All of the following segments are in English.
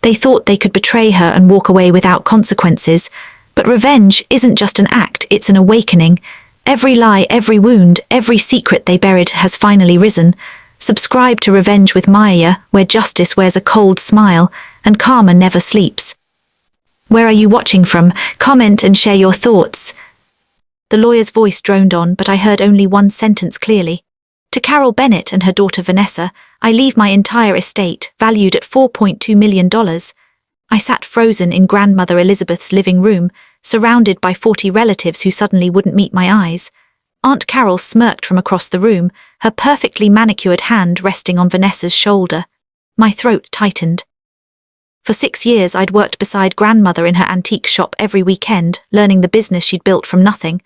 They thought they could betray her and walk away without consequences. But revenge isn't just an act, it's an awakening. Every lie, every wound, every secret they buried has finally risen. Subscribe to Revenge with Mireya, where justice wears a cold smile and karma never sleeps. Where are you watching from? Comment and share your thoughts. The lawyer's voice droned on, but I heard only one sentence clearly. To Carol Bennett and her daughter Vanessa, I leave my entire estate, valued at $4.2 million. I sat frozen in grandmother Elizabeth's living room, surrounded by 40 relatives who suddenly wouldn't meet my eyes. Aunt Carol smirked from across the room, her perfectly manicured hand resting on Vanessa's shoulder. My throat tightened. For 6 years I'd worked beside grandmother in her antique shop every weekend, learning the business she'd built from nothing.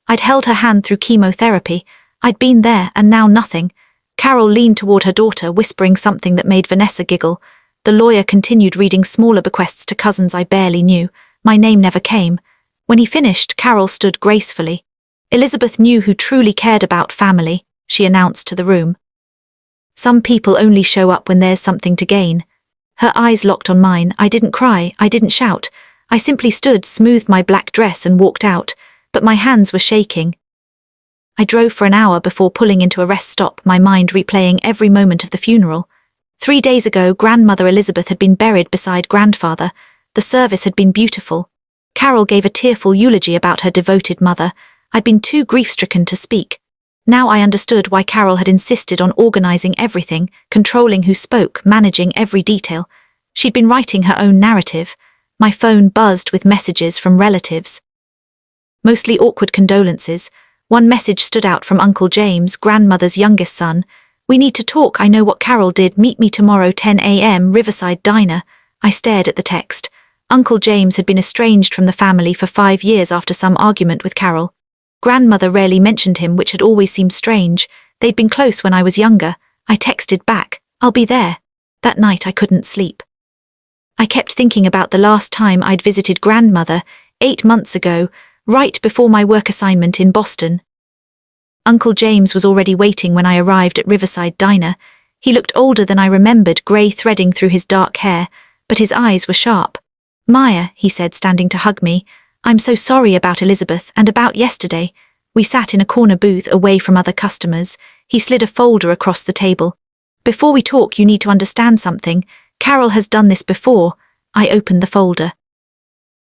I'd held her hand through chemotherapy. I'd been there, and now nothing. Carol leaned toward her daughter, whispering something that made Vanessa giggle. The lawyer continued reading smaller bequests to cousins I barely knew. My name never came. When he finished, Carol stood gracefully. Elizabeth knew who truly cared about family, she announced to the room. Some people only show up when there's something to gain. Her eyes locked on mine. I didn't cry, I didn't shout. I simply stood, smoothed my black dress and walked out, but my hands were shaking. I drove for an hour before pulling into a rest stop, my mind replaying every moment of the funeral. 3 days ago, grandmother Elizabeth had been buried beside grandfather. The service had been beautiful. Carol gave a tearful eulogy about her devoted mother. I'd been too grief-stricken to speak. Now I understood why Carol had insisted on organizing everything, controlling who spoke, managing every detail. She'd been writing her own narrative. My phone buzzed with messages from relatives. Mostly awkward condolences. One message stood out from Uncle James, grandmother's youngest son. "We need to talk, I know what Carol did, meet me tomorrow 10 a.m. Riverside Diner." I stared at the text. Uncle James had been estranged from the family for 5 years after some argument with Carol. Grandmother rarely mentioned him, which had always seemed strange. They'd been close when I was younger. I texted back, "I'll be there." That night I couldn't sleep. I kept thinking about the last time I'd visited grandmother, 8 months ago, right before my work assignment in Boston. Uncle James was already waiting when I arrived at Riverside Diner. He looked older than I remembered, grey threading through his dark hair, but his eyes were sharp. "Maya," he said, standing to hug me, "I'm so sorry about Elizabeth and about yesterday." We sat in a corner booth away from other customers. He slid a folder across the table. "Before we talk, you need to understand something. Carol has done this before." I opened the folder.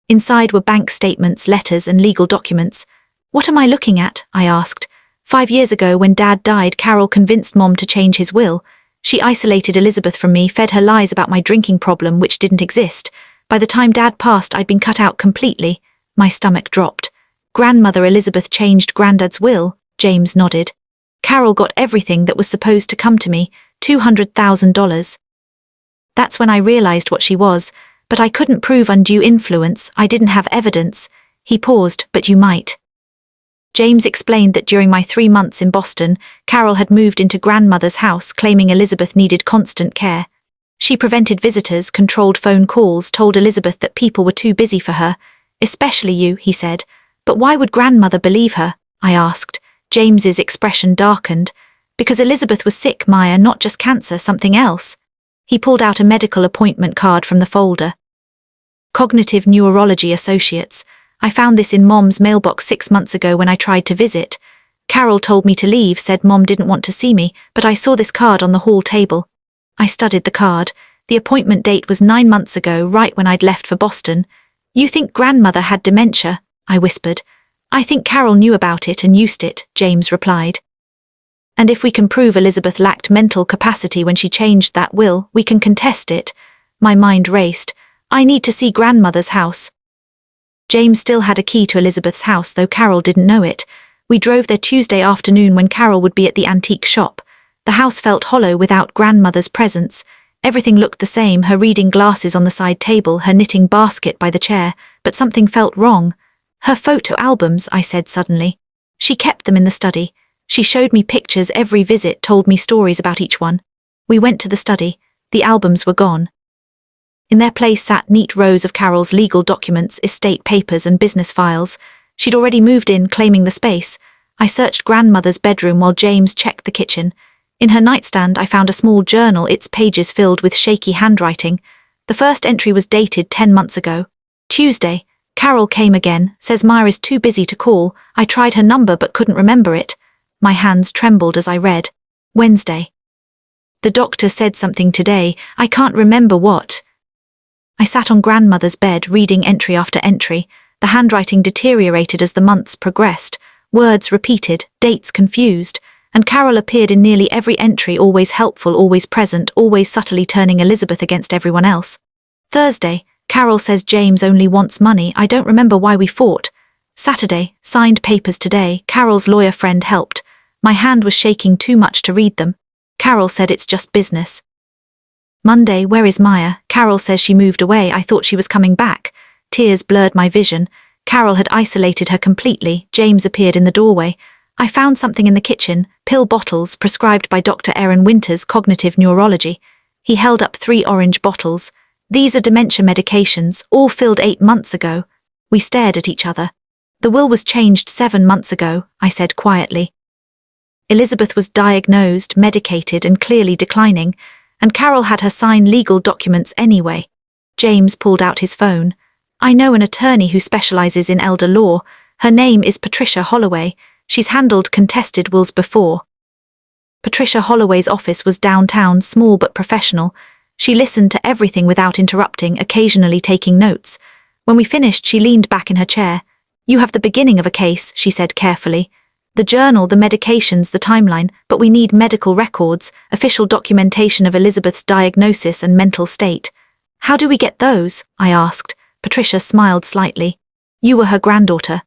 Inside were bank statements, letters, and legal documents. "What am I looking at?" I asked. 5 years ago, when Dad died, Carol convinced Mom to change his will. She isolated Elizabeth from me, fed her lies about my drinking problem, which didn't exist. By the time Dad passed, I'd been cut out completely. My stomach dropped. "Grandmother Elizabeth changed Granddad's will," James nodded. "Carol got everything that was supposed to come to me, $200,000. That's when I realized what she was, but I couldn't prove undue influence. I didn't have evidence." He paused. "But you might." James explained that during my 3 months in Boston, Carol had moved into grandmother's house, claiming Elizabeth needed constant care. She prevented visitors, controlled phone calls, told Elizabeth that people were too busy for her. "Especially you," he said. "But why would grandmother believe her?" I asked. James's expression darkened. "Because Elizabeth was sick, Maya, not just cancer, something else." He pulled out a medical appointment card from the folder. "Cognitive Neurology Associates. I found this in Mom's mailbox 6 months ago when I tried to visit. Carol told me to leave, said Mom didn't want to see me, but I saw this card on the hall table." I studied the card. The appointment date was 9 months ago, right when I'd left for Boston. "You think grandmother had dementia?" I whispered. "I think Carol knew about it and used it," James replied. "And if we can prove Elizabeth lacked mental capacity when she changed that will, we can contest it." My mind raced. "I need to see grandmother's house." James still had a key to Elizabeth's house, though Carol didn't know it. We drove there Tuesday afternoon when Carol would be at the antique shop. The house felt hollow without grandmother's presence. Everything looked the same, her reading glasses on the side table, her knitting basket by the chair, but something felt wrong. "Her photo albums," I said suddenly. "She kept them in the study. She showed me pictures every visit, told me stories about each one." We went to the study. The albums were gone. In their place sat neat rows of Carol's legal documents, estate papers, and business files. She'd already moved in, claiming the space. I searched grandmother's bedroom while James checked the kitchen. In her nightstand I found a small journal, its pages filled with shaky handwriting. The first entry was dated 10 months ago. Tuesday, Carol came again, says Mireya's too busy to call. I tried her number but couldn't remember it. My hands trembled as I read. Wednesday. The doctor said something today, I can't remember what. I sat on grandmother's bed reading entry after entry. The handwriting deteriorated as the months progressed, words repeated, dates confused, and Carol appeared in nearly every entry, always helpful, always present, always subtly turning Elizabeth against everyone else. Thursday, Carol says James only wants money. I don't remember why we fought. Saturday, signed papers today. Carol's lawyer friend helped. My hand was shaking too much to read them. Carol said it's just business. Monday, where is Maya? Carol says she moved away. I thought she was coming back. Tears blurred my vision. Carol had isolated her completely. James appeared in the doorway. I found something in the kitchen, pill bottles prescribed by Dr. Aaron Winter's cognitive neurology. He held up 3 orange bottles. These are dementia medications, all filled 8 months ago. We stared at each other. The will was changed 7 months ago, I said quietly. Elizabeth was diagnosed, medicated, and clearly declining, and Carol had her sign legal documents anyway. James pulled out his phone. I know an attorney who specializes in elder law. Her name is Patricia Holloway. She's handled contested wills before. Patricia Holloway's office was downtown, small but professional. She listened to everything without interrupting, occasionally taking notes. When we finished, she leaned back in her chair. You have the beginning of a case, she said carefully. The journal, the medications, the timeline, but we need medical records, official documentation of Elizabeth's diagnosis and mental state. How do we get those? I asked. Patricia smiled slightly. You were her granddaughter.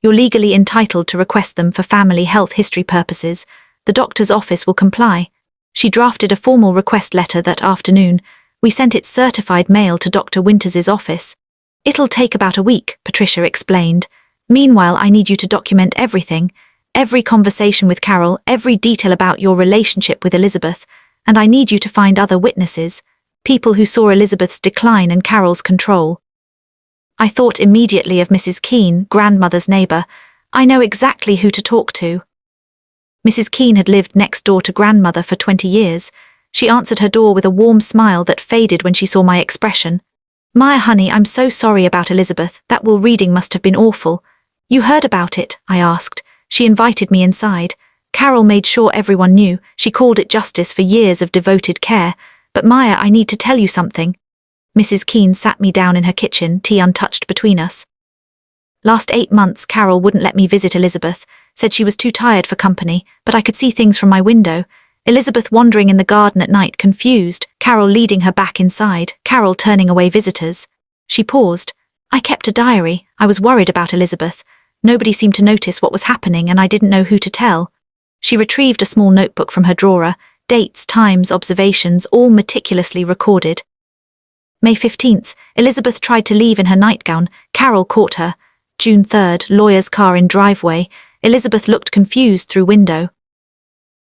You're legally entitled to request them for family health history purposes. The doctor's office will comply. She drafted a formal request letter that afternoon. We sent it certified mail to Dr. Winters's office. It'll take about a week, Patricia explained. Meanwhile, I need you to document everything, every conversation with Carol, every detail about your relationship with Elizabeth, and I need you to find other witnesses, people who saw Elizabeth's decline and Carol's control. I thought immediately of Mrs. Keene, grandmother's neighbor. I know exactly who to talk to. Mrs. Keene had lived next door to grandmother for 20 years. She answered her door with a warm smile that faded when she saw my expression. Maya, honey, I'm so sorry about Elizabeth. That will reading must have been awful. You heard about it? I asked. She invited me inside. Carol made sure everyone knew. She called it justice for years of devoted care. But Maya, I need to tell you something. Mrs. Keene sat me down in her kitchen, tea untouched between us. Last 8 months, Carol wouldn't let me visit Elizabeth, said she was too tired for company, but I could see things from my window. Elizabeth wandering in the garden at night, confused, Carol leading her back inside, Carol turning away visitors. She paused. I kept a diary. I was worried about Elizabeth. Nobody seemed to notice what was happening and I didn't know who to tell. She retrieved a small notebook from her drawer, dates, times, observations, all meticulously recorded. May 15th, Elizabeth tried to leave in her nightgown. Carol caught her. June 3rd, lawyer's car in driveway. Elizabeth looked confused through window.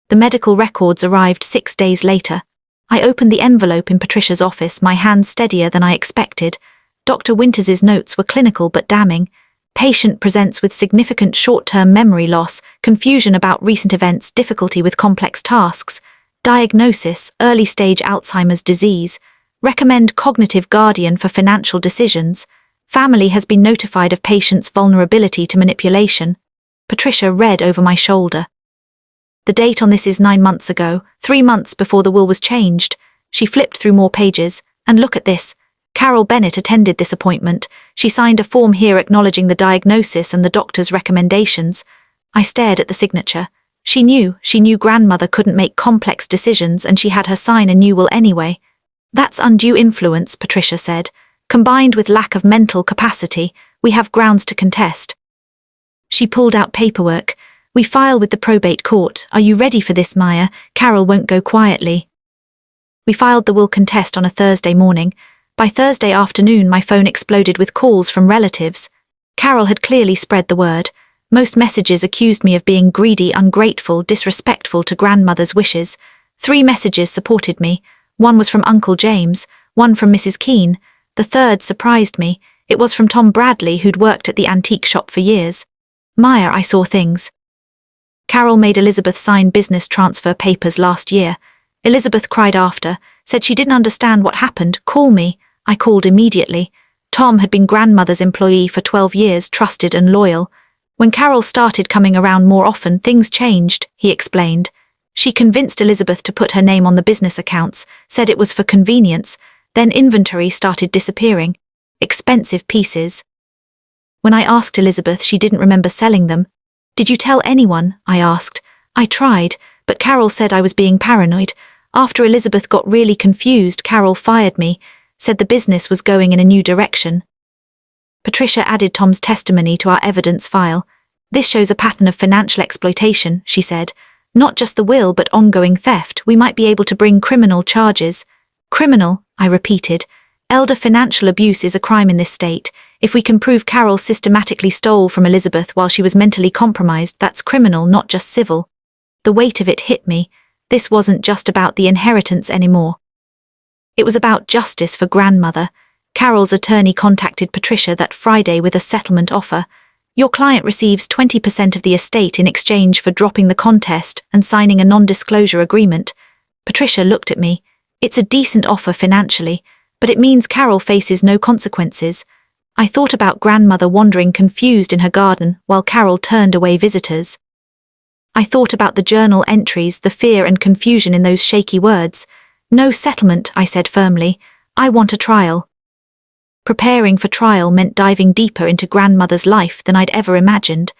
The medical records arrived 6 days later. I opened the envelope in Patricia's office, my hands steadier than I expected. Dr. Winters's notes were clinical but damning. Patient presents with significant short-term memory loss, confusion about recent events, difficulty with complex tasks. Diagnosis, early-stage Alzheimer's disease. Recommend cognitive guardian for financial decisions. Family has been notified of patient's vulnerability to manipulation. Patricia read over my shoulder. The date on this is 9 months ago, 3 months before the will was changed. She flipped through more pages. And look at this. Carol Bennett attended this appointment. She signed a form here acknowledging the diagnosis and the doctor's recommendations. I stared at the signature. She knew grandmother couldn't make complex decisions and she had her sign a new will anyway. That's undue influence, Patricia said. Combined with lack of mental capacity, we have grounds to contest. She pulled out paperwork. We file with the probate court. Are you ready for this, Maya? Carol won't go quietly. We filed the will contest on a Thursday morning. By Thursday afternoon, my phone exploded with calls from relatives. Carol had clearly spread the word. Most messages accused me of being greedy, ungrateful, disrespectful to grandmother's wishes. 3 messages supported me. One was from Uncle James, one from Mrs. Keene. The third surprised me. It was from Tom Bradley, who'd worked at the antique shop for years. Maya, I saw things. Carol made Elizabeth sign business transfer papers last year. Elizabeth cried after. said she didn't understand what happened. Call me. I called immediately. Tom had been grandmother's employee for 12 years, trusted and loyal. When Carol started coming around more often, things changed, he explained. She convinced Elizabeth to put her name on the business accounts, said it was for convenience, then inventory started disappearing. Expensive pieces. When I asked Elizabeth, she didn't remember selling them. Did you tell anyone? I asked. I tried, but Carol said I was being paranoid. After Elizabeth got really confused, Carol fired me, said the business was going in a new direction. Patricia added Tom's testimony to our evidence file. This shows a pattern of financial exploitation, she said. Not just the will but ongoing theft. We might be able to bring criminal charges. Criminal, I repeated. Elder financial abuse is a crime in this state. If we can prove Carol systematically stole from Elizabeth while she was mentally compromised, that's criminal, not just civil. The weight of it hit me. This wasn't just about the inheritance anymore. It was about justice for grandmother. Carol's attorney contacted Patricia that Friday with a settlement offer. Your client receives 20% of the estate in exchange for dropping the contest and signing a non-disclosure agreement. Patricia looked at me. It's a decent offer financially, but it means Carol faces no consequences. I thought about grandmother wandering confused in her garden while Carol turned away visitors. I thought about the journal entries, the fear and confusion in those shaky words. No settlement, I said firmly. I want a trial. Preparing for trial meant diving deeper into grandmother's life than I'd ever imagined.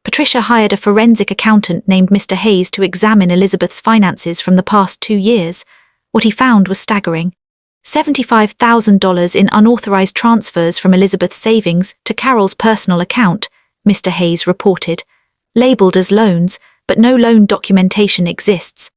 Patricia hired a forensic accountant named Mr. Hayes to examine Elizabeth's finances from the past 2 years. What he found was staggering. $75,000 in unauthorized transfers from Elizabeth's savings to Carol's personal account, Mr. Hayes reported. Labeled as loans, but no loan documentation exists.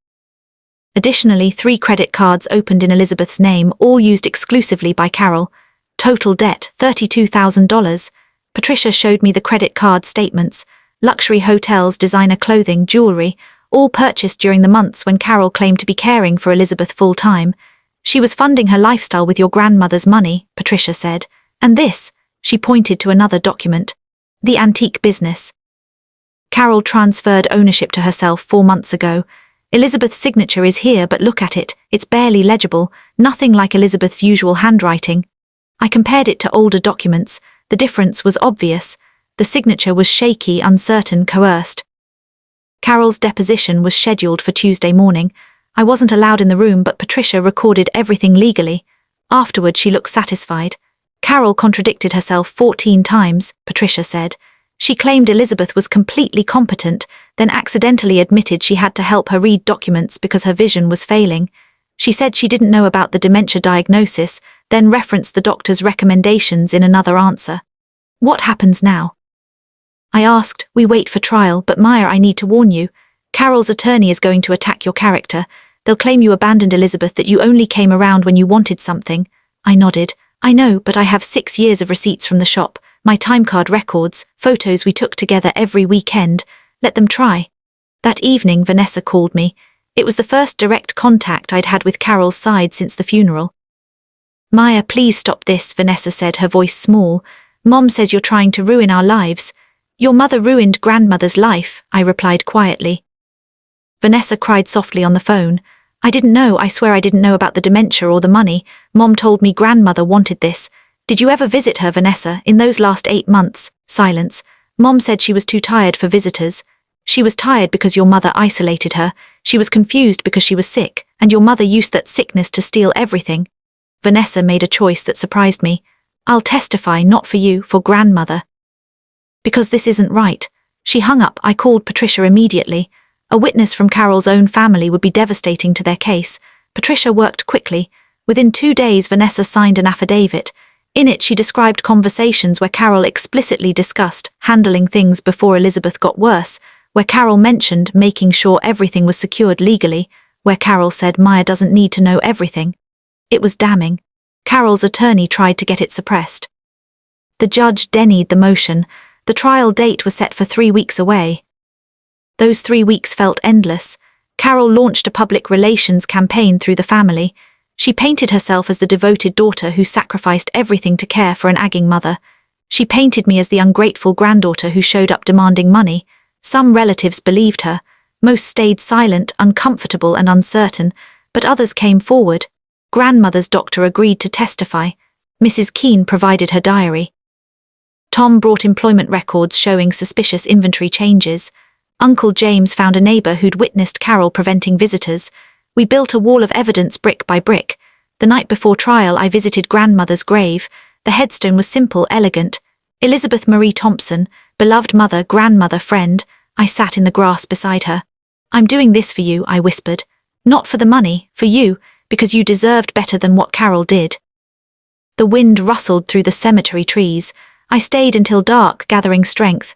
Additionally, 3 credit cards opened in Elizabeth's name, all used exclusively by Carol. Total debt, $32,000. Patricia showed me the credit card statements. Luxury hotels, designer clothing, jewelry, all purchased during the months when Carol claimed to be caring for Elizabeth full-time. She was funding her lifestyle with your grandmother's money, Patricia said. And this, she pointed to another document. The antique business. Carol transferred ownership to herself 4 months ago. Elizabeth's signature is here, but look at it. It's barely legible, nothing like Elizabeth's usual handwriting. I compared it to older documents. The difference was obvious. The signature was shaky, uncertain, coerced. Carol's deposition was scheduled for Tuesday morning. I wasn't allowed in the room, but Patricia recorded everything legally. Afterward, she looked satisfied. Carol contradicted herself 14 times, Patricia said. She claimed Elizabeth was completely competent, then accidentally admitted she had to help her read documents because her vision was failing. She said she didn't know about the dementia diagnosis, then referenced the doctor's recommendations in another answer. What happens now? I asked. We wait for trial, but Maya, I need to warn you. Carol's attorney is going to attack your character. They'll claim you abandoned Elizabeth, that you only came around when you wanted something. I nodded. I know, but I have 6 years of receipts from the shop, my timecard records, photos we took together every weekend. Let them try. That evening, Vanessa called me. It was the first direct contact I'd had with Carol's side since the funeral. Maya, please stop this, Vanessa said, her voice small. Mom says you're trying to ruin our lives. Your mother ruined grandmother's life, I replied quietly. Vanessa cried softly on the phone. I didn't know, I swear I didn't know about the dementia or the money. Mom told me grandmother wanted this. Did you ever visit her, Vanessa, in those last 8 months? Silence. Mom said she was too tired for visitors. She was tired because your mother isolated her. She was confused because she was sick, and your mother used that sickness to steal everything. Vanessa made a choice that surprised me. I'll testify, not for you, for grandmother. Because this isn't right. She hung up. I called Patricia immediately. A witness from Carol's own family would be devastating to their case. Patricia worked quickly. Within 2 days, Vanessa signed an affidavit. In it, she described conversations where Carol explicitly discussed handling things before Elizabeth got worse, where Carol mentioned making sure everything was secured legally, where Carol said Maya doesn't need to know everything. It was damning. Carol's attorney tried to get it suppressed. The judge denied the motion. The trial date was set for 3 weeks away. Those 3 weeks felt endless. Carol launched a public relations campaign through the family. She painted herself as the devoted daughter who sacrificed everything to care for an aging mother. She painted me as the ungrateful granddaughter who showed up demanding money. Some relatives believed her. Most stayed silent, uncomfortable and uncertain, but others came forward. Grandmother's doctor agreed to testify. Mrs. Keene provided her diary. Tom brought employment records showing suspicious inventory changes. Uncle James found a neighbor who'd witnessed Carol preventing visitors. We built a wall of evidence brick by brick. The night before trial, I visited Grandmother's grave. The headstone was simple, elegant. Elizabeth Marie Thompson, beloved mother, grandmother, friend. I sat in the grass beside her. "I'm doing this for you," I whispered. "Not for the money, for you, because you deserved better than what Carol did." The wind rustled through the cemetery trees. I stayed until dark, gathering strength.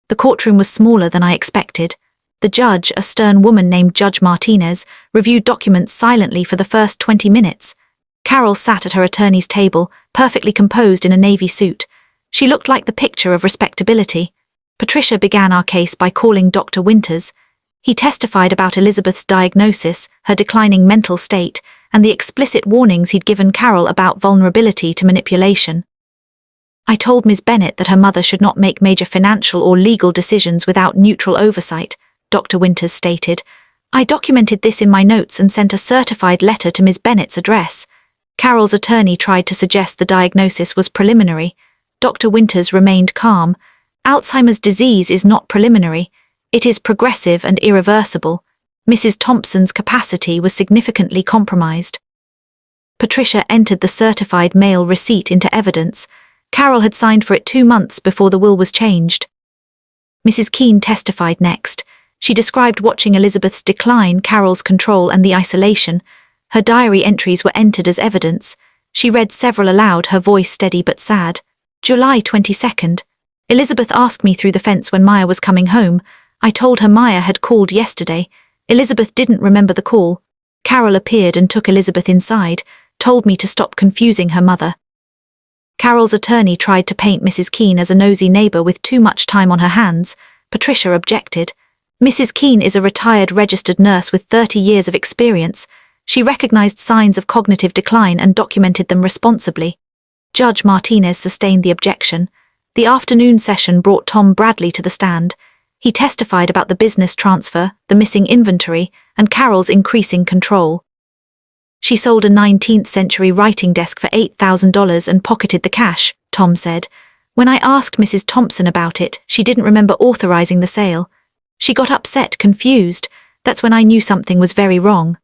The courtroom was smaller than I expected. The judge, a stern woman named Judge Martinez, reviewed documents silently for the first 20 minutes. Carol sat at her attorney's table, perfectly composed in a navy suit. She looked like the picture of respectability. Patricia began our case by calling Dr. Winters. He testified about Elizabeth's diagnosis, her declining mental state, and the explicit warnings he'd given Carol about vulnerability to manipulation. I told Ms. Bennett that her mother should not make major financial or legal decisions without neutral oversight, Dr. Winters stated. I documented this in my notes and sent a certified letter to Ms. Bennett's address. Carol's attorney tried to suggest the diagnosis was preliminary. Dr. Winters remained calm. Alzheimer's disease is not preliminary. It is progressive and irreversible. Mrs. Thompson's capacity was significantly compromised. Patricia entered the certified mail receipt into evidence. Carol had signed for it 2 months before the will was changed. Mrs. Keene testified next. She described watching Elizabeth's decline, Carol's control, and the isolation. Her diary entries were entered as evidence. She read several aloud, her voice steady but sad. July 22nd. Elizabeth asked me through the fence when Maya was coming home. I told her Maya had called yesterday. Elizabeth didn't remember the call. Carol appeared and took Elizabeth inside, told me to stop confusing her mother. Carol's attorney tried to paint Mrs. Keene as a nosy neighbor with too much time on her hands. Patricia objected. Mrs. Keene is a retired registered nurse with 30 years of experience. She recognized signs of cognitive decline and documented them responsibly. Judge Martinez sustained the objection. The afternoon session brought Tom Bradley to the stand. He testified about the business transfer, the missing inventory, and Carol's increasing control. She sold a 19th century writing desk for $8,000 and pocketed the cash, Tom said. When I asked Mrs. Thompson about it, she didn't remember authorizing the sale. She got upset, confused. That's when I knew something was very wrong.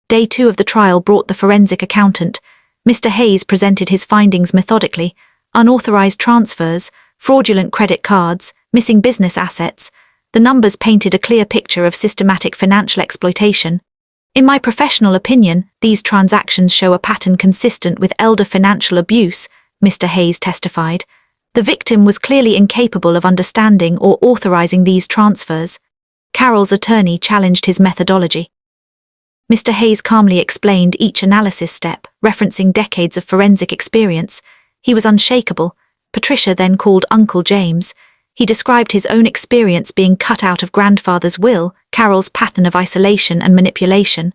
Day 2 of the trial brought the forensic accountant. Mr. Hayes presented his findings methodically. Unauthorized transfers, fraudulent credit cards, missing business assets. The numbers painted a clear picture of systematic financial exploitation. In my professional opinion, these transactions show a pattern consistent with elder financial abuse, Mr. Hayes testified. The victim was clearly incapable of understanding or authorizing these transfers. Carol's attorney challenged his methodology. Mr. Hayes calmly explained each analysis step, referencing decades of forensic experience. He was unshakable. Patricia then called Uncle James. He described his own experience being cut out of grandfather's will, Carol's pattern of isolation and manipulation.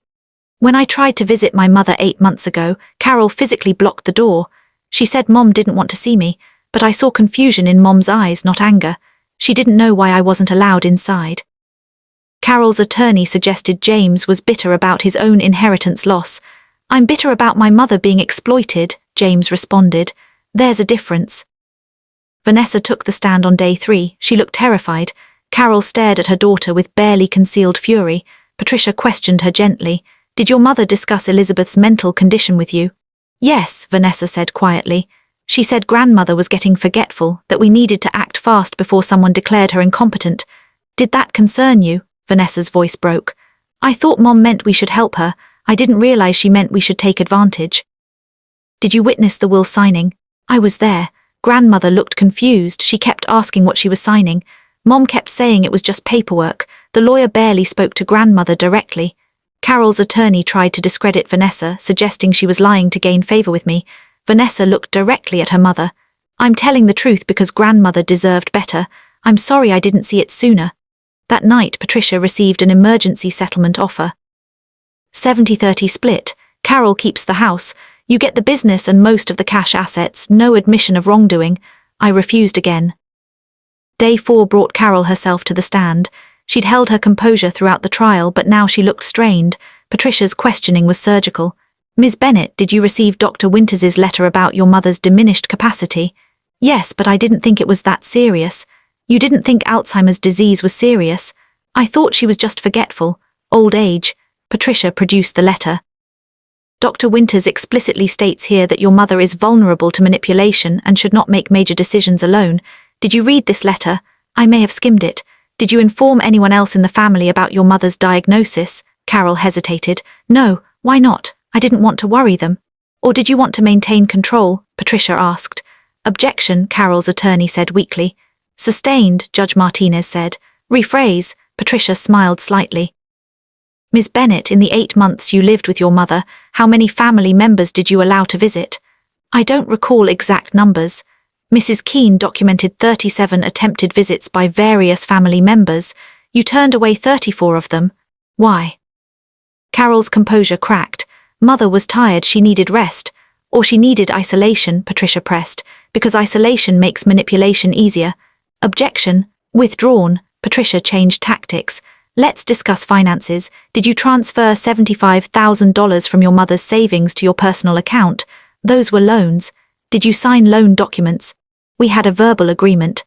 When I tried to visit my mother 8 months ago, Carol physically blocked the door. She said Mom didn't want to see me, but I saw confusion in Mom's eyes, not anger. She didn't know why I wasn't allowed inside. Carol's attorney suggested James was bitter about his own inheritance loss. I'm bitter about my mother being exploited, James responded. There's a difference. Vanessa took the stand on day 3. She looked terrified. Carol stared at her daughter with barely concealed fury. Patricia questioned her gently. Did your mother discuss Elizabeth's mental condition with you? Yes, Vanessa said quietly. She said grandmother was getting forgetful, that we needed to act fast before someone declared her incompetent. Did that concern you? Vanessa's voice broke. I thought Mom meant we should help her. I didn't realize she meant we should take advantage. Did you witness the will signing? I was there. Grandmother looked confused. She kept asking what she was signing. Mom kept saying it was just paperwork. The lawyer barely spoke to grandmother directly. Carol's attorney tried to discredit Vanessa, suggesting she was lying to gain favor with me. Vanessa looked directly at her mother. I'm telling the truth because grandmother deserved better. I'm sorry I didn't see it sooner. That night, Patricia received an emergency settlement offer. 70-30 split. Carol keeps the house. You get the business and most of the cash assets, no admission of wrongdoing. I refused again. Day 4 brought Carol herself to the stand. She'd held her composure throughout the trial, but now she looked strained. Patricia's questioning was surgical. Ms. Bennet, did you receive Dr. Winters's letter about your mother's diminished capacity? Yes, but I didn't think it was that serious. You didn't think Alzheimer's disease was serious? I thought she was just forgetful. Old age. Patricia produced the letter. Dr. Winters explicitly states here that your mother is vulnerable to manipulation and should not make major decisions alone. Did you read this letter? I may have skimmed it. Did you inform anyone else in the family about your mother's diagnosis? Carol hesitated. No, why not? I didn't want to worry them. Or did you want to maintain control? Patricia asked. Objection, Carol's attorney said weakly. Sustained, Judge Martinez said. Rephrase. Patricia smiled slightly. Ms. Bennet, in the 8 months you lived with your mother, how many family members did you allow to visit? I don't recall exact numbers. Mrs. Keene documented 37 attempted visits by various family members. You turned away 34 of them. Why? Carol's composure cracked. Mother was tired, she needed rest. Or she needed isolation, Patricia pressed, because isolation makes manipulation easier. Objection. Withdrawn. Patricia changed tactics. Let's discuss finances. Did you transfer $75,000 from your mother's savings to your personal account? Those were loans. Did you sign loan documents? We had a verbal agreement.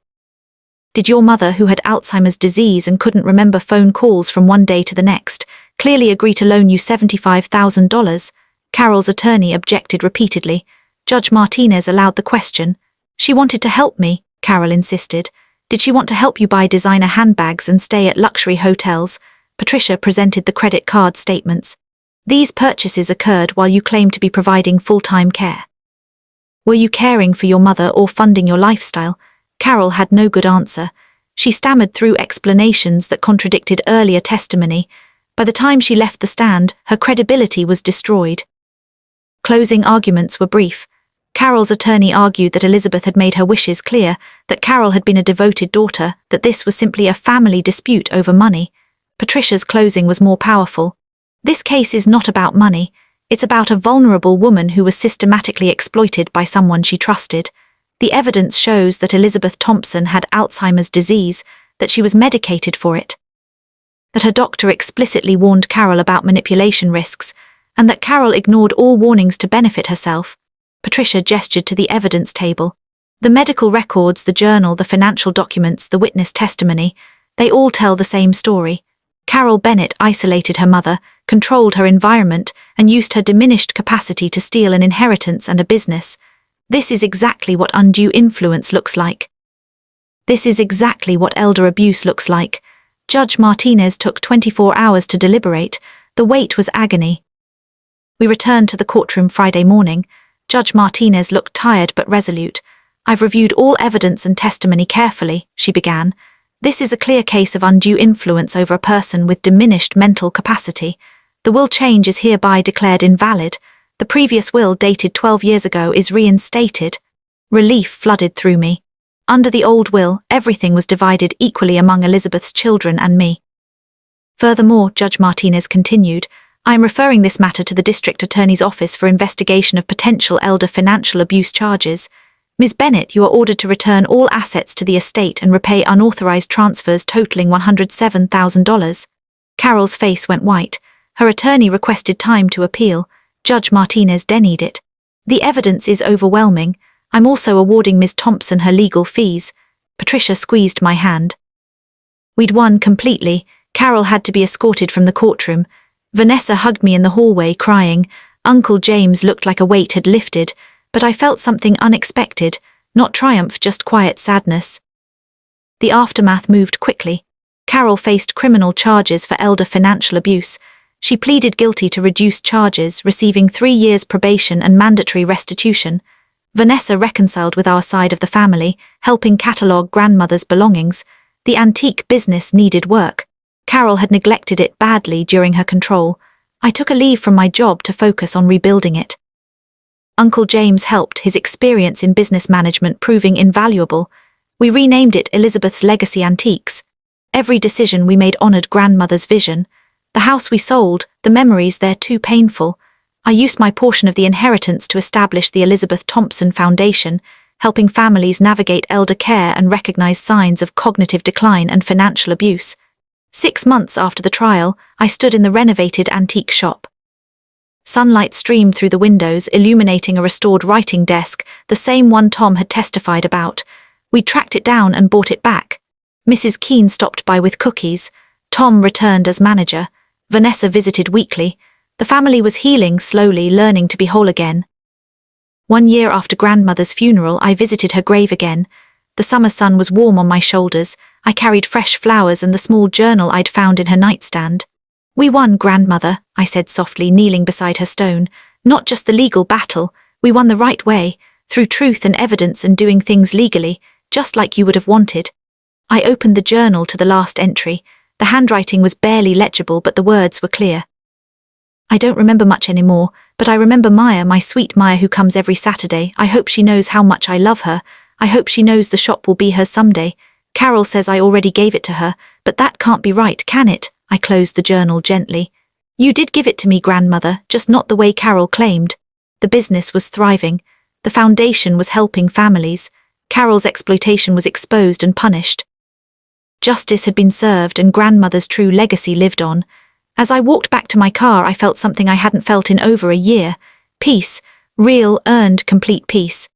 Did your mother, who had Alzheimer's disease and couldn't remember phone calls from one day to the next, clearly agree to loan you $75,000? Carol's attorney objected repeatedly. Judge Martinez allowed the question. She wanted to help me, Carol insisted. Did she want to help you buy designer handbags and stay at luxury hotels? Patricia presented the credit card statements. These purchases occurred while you claimed to be providing full-time care. Were you caring for your mother or funding your lifestyle? Carol had no good answer. She stammered through explanations that contradicted earlier testimony. By the time she left the stand, her credibility was destroyed. Closing arguments were brief. Carol's attorney argued that Elizabeth had made her wishes clear, that Carol had been a devoted daughter, that this was simply a family dispute over money. Patricia's closing was more powerful. This case is not about money. It's about a vulnerable woman who was systematically exploited by someone she trusted. The evidence shows that Elizabeth Thompson had Alzheimer's disease, that she was medicated for it, that her doctor explicitly warned Carol about manipulation risks, and that Carol ignored all warnings to benefit herself. Patricia gestured to the evidence table. The medical records, the journal, the financial documents, the witness testimony, they all tell the same story. Carol Bennet isolated her mother, controlled her environment, and used her diminished capacity to steal an inheritance and a business. This is exactly what undue influence looks like. This is exactly what elder abuse looks like. Judge Martinez took 24 hours to deliberate. The wait was agony. We returned to the courtroom Friday morning. Judge Martinez looked tired but resolute. I've reviewed all evidence and testimony carefully, she began. This is a clear case of undue influence over a person with diminished mental capacity. The will change is hereby declared invalid. The previous will, dated 12 years ago, is reinstated. Relief flooded through me. Under the old will, everything was divided equally among Elizabeth's children and me. Furthermore, Judge Martinez continued, I am referring this matter to the District Attorney's Office for investigation of potential elder financial abuse charges. Ms. Bennet, you are ordered to return all assets to the estate and repay unauthorized transfers totaling $107,000. Carol's face went white. Her attorney requested time to appeal. Judge Martinez denied it. The evidence is overwhelming. I'm also awarding Ms. Thompson her legal fees. Patricia squeezed my hand. We'd won completely. Carol had to be escorted from the courtroom. Vanessa hugged me in the hallway, crying. Uncle James looked like a weight had lifted, but I felt something unexpected, not triumph, just quiet sadness. The aftermath moved quickly. Carol faced criminal charges for elder financial abuse. She pleaded guilty to reduced charges, receiving 3 years probation and mandatory restitution. Vanessa reconciled with our side of the family, helping catalogue grandmother's belongings. The antique business needed work. Carol had neglected it badly during her control. I took a leave from my job to focus on rebuilding it. Uncle James helped, his experience in business management proving invaluable. We renamed it Elizabeth's Legacy Antiques. Every decision we made honored grandmother's vision. The house we sold, the memories there too painful. I used my portion of the inheritance to establish the Elizabeth Thompson Foundation, helping families navigate elder care and recognize signs of cognitive decline and financial abuse. 6 months after the trial, I stood in the renovated antique shop. Sunlight streamed through the windows, illuminating a restored writing desk, the same one Tom had testified about. We tracked it down and brought it back. Mrs. Keene stopped by with cookies. Tom returned as manager. Vanessa visited weekly. The family was healing slowly, learning to be whole again. 1 year after grandmother's funeral, I visited her grave again. The summer sun was warm on my shoulders. I carried fresh flowers and the small journal I'd found in her nightstand. "We won, grandmother," I said softly, kneeling beside her stone. "Not just the legal battle. We won the right way, through truth and evidence and doing things legally, just like you would have wanted." I opened the journal to the last entry. The handwriting was barely legible, but the words were clear. "I don't remember much anymore, but I remember Maya, my sweet Maya who comes every Saturday. I hope she knows how much I love her. I hope she knows the shop will be hers someday. Carol says I already gave it to her, but that can't be right, can it?" I closed the journal gently. "You did give it to me, grandmother, just not the way Carol claimed." The business was thriving. The foundation was helping families. Carol's exploitation was exposed and punished. Justice had been served and grandmother's true legacy lived on. As I walked back to my car, I felt something I hadn't felt in over a year. Peace. Real, earned, complete peace.